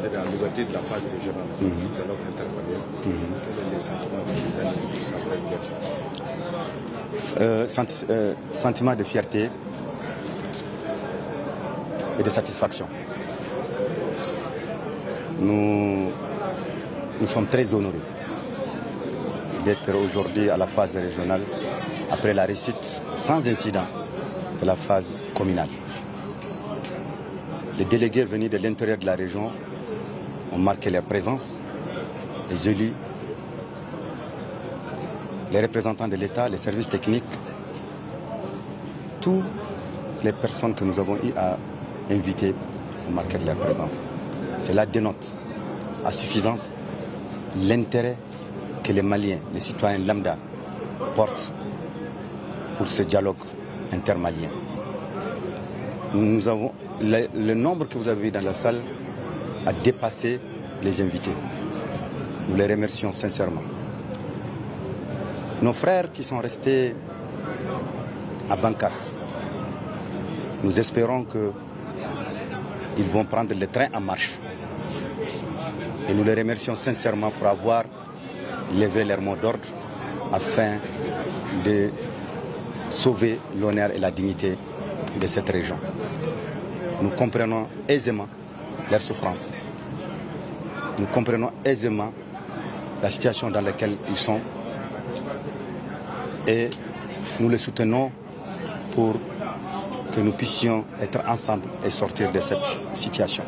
C'est la liberté de la phase régionale, le dialogue interparéen. Quel est le sentiment des amis de sa liberté? Sentiment de fierté et de satisfaction. Nous sommes très honorés d'être aujourd'hui à la phase régionale après la réussite sans incident de la phase communale. Les délégués venus de l'intérieur de la région ont marqué leur présence, les élus, les représentants de l'État, les services techniques, toutes les personnes que nous avons eu à inviter ont marqué leur présence. Cela dénote à suffisance l'intérêt que les Maliens, les citoyens lambda portent pour ce dialogue intermalien. Nous avons, le nombre que vous avez vu dans la salle a dépassé les invités. Nous les remercions sincèrement. Nos frères qui sont restés à Bankas, nous espérons qu'ils vont prendre le train en marche. Et nous les remercions sincèrement pour avoir levé leur mot d'ordre afin de sauver l'honneur et la dignité de cette région. Nous comprenons aisément leur souffrance. Nous comprenons aisément la situation dans laquelle ils sont et nous les soutenons pour que nous puissions être ensemble et sortir de cette situation.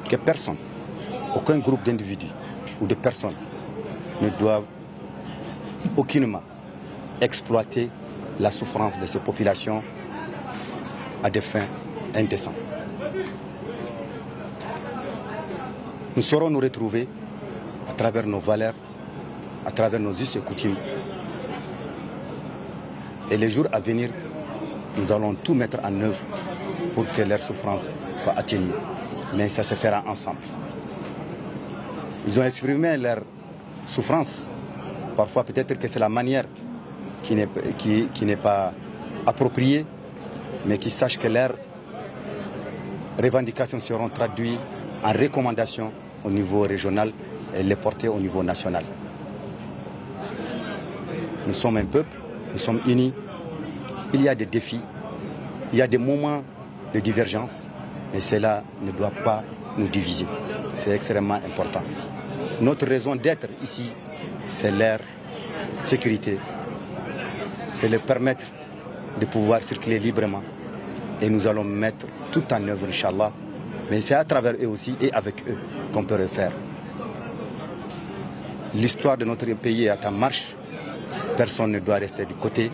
Que personne, aucun groupe d'individus ou de personnes ne doivent aucunement exploiter la souffrance de ces populations à des fins indécentes. Nous saurons nous retrouver à travers nos valeurs, à travers nos us et coutumes. Et les jours à venir, nous allons tout mettre en œuvre pour que leur souffrance soit atténuée. Mais ça se fera ensemble. Ils ont exprimé leur souffrance. Parfois, peut-être que c'est la manière qui n'est pas appropriée, mais qu'ils sachent que leurs revendications seront traduites en recommandations au niveau régional et les porter au niveau national. Nous sommes un peuple, nous sommes unis. Il y a des défis, il y a des moments de divergence, mais cela ne doit pas nous diviser. C'est extrêmement important. Notre raison d'être ici, c'est leur sécurité. C'est leur permettre de pouvoir circuler librement. Et nous allons mettre tout en œuvre, Inch'Allah. Mais c'est à travers eux aussi et avec eux qu'on peut le faire. L'histoire de notre pays est en marche. Personne ne doit rester du côté.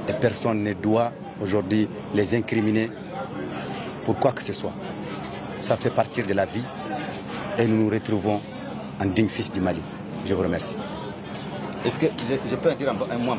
Et personne ne doit aujourd'hui les incriminer pour quoi que ce soit. Ça fait partie de la vie et nous nous retrouvons en digne fils du Mali. Je vous remercie. Est-ce que je peux dire un mot?